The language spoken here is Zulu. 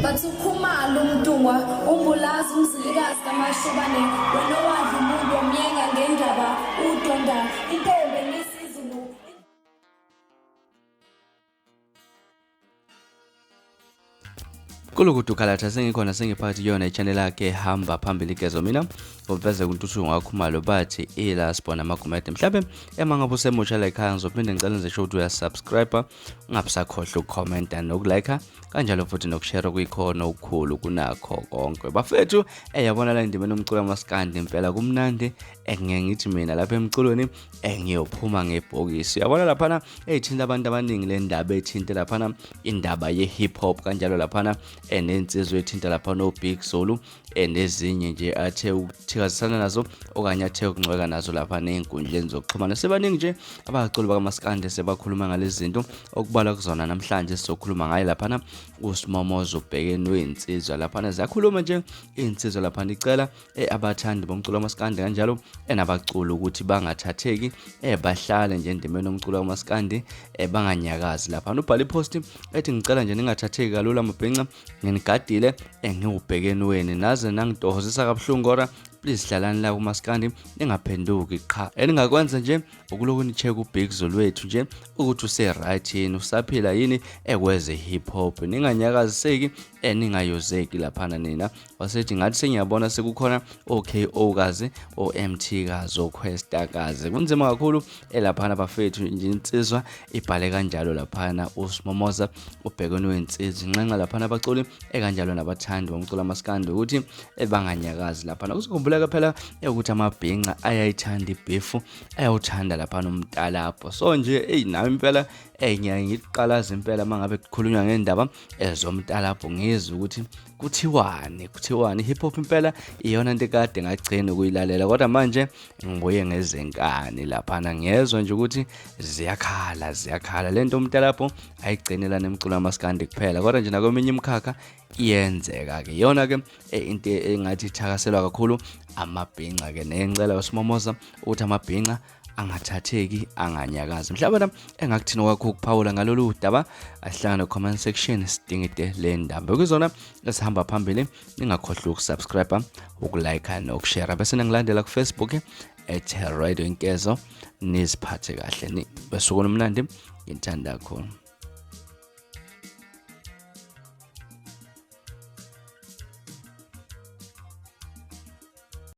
bathi ukhumalo umdungwa umbulazi umzilikazi kamashobane wena owadla umuntu omyenga ngendaba udonda intombi ngesizulu. Kulokuthi ukhalatha sengikhona sengiphakathi yona ichannel yakhe hamba phambili gezo mina ngobuveze kuntuthu ngakhumalo bathi ila sibona amagumede mhlawumbe emangabe usemusha la ekhaya ngizophinde ngicela nje show uya subscribe ungabisakhohlwa ukucomment nokulike kanjalo futhi nokushare kuyikhono ukukhulu kunakho konke bafethu yabona la indima nomculo amaskandi impela kumnandi ngithi mina lapha emculweni ngiyophuma ngebhokisi yabona laphana ethinta abantu abaningi le ndaba ethinta laphana indaba yeHip Hop kanjalo laphana enensizwe ethinta lapha no Big Zulu nezinye nje athe ukuthikazisana nazo okanye athe ukungcweka nazo lapha nezinkundleni zokuxhumana sebaningi nje abaculi bakamaskandi sebakhuluma ngalezi zinto okubala kuzona namhlanje sizokhuluma ngayo laphana uSmomoza uBhekeni wezinsizwa laphana ziyakhuluma nje izinsizwa lapha icela abathandi bomculo wamaskandi kanjalo enabaculi ukuthi bangathatheki bahlale nje endimeni nomculo wamaskandi banganyakazi lapha ubhala ipost ethi ngicela nje ningathatheki kalula amabhinca nginigadile ngiwuBhekeni weni naze nangidozisa kabuhlungu kodwa please hlalani la kumaskandi ningaphenduki qha eningakwenza nje ukuloku nicheck uBig Zulu wethu nje ukuthi use right yini usaphila yini ekweze hip hop ninganyakaziseki ningayozeki laphana nina wasethi ngathi sengiyabona sekukhona OKO kazi OMT kazi oQuesta kazi kunzima kakhulu laphana bafethu nje insizwa ibhale kanjalo laphana uSmomoza uBhekeni wezinsizwa uNxenxa laphana abaculi kanjalo nabathandi bomculo amaskandi ukuthi banganyakazi laphana kuzokumbuleka phela ukuthi amabhinca ayayithanda ibefu ayawuthanda laphana umntalapho so nje nawe impela ngiyaye ngiqalaza impela mangabe kukhulunywa ngendaba ezomntalapho ngizwe ukuthi kuthiwani hip hop impela iyona into ekade ngagcina ukuyilalela kodwa manje ngibuye ngezenkani laphana ngezwe nje ukuthi ziyakhala lento umntalapho ayigcinela nemculo amaskandi kuphela kodwa nje nakweminye imkhakha iyenzeka ke yona ke into engathi ithakaselwa kakhulu amabhinca ke nengicela uSmomoza ukuthi amabhinca angathatheki anganyakazi mhlawumbe engakuthina kwakho ukuphawula ngalolu daba asihlangana no comment section sidingide le ndaba kuzona esihamba phambili ningakhohlwa ukusubscribe ukulike nokushare bese ningilandela ku Facebook @radio inkezo niziphathe kahle bese kunomnandi ngithanda kakhulu.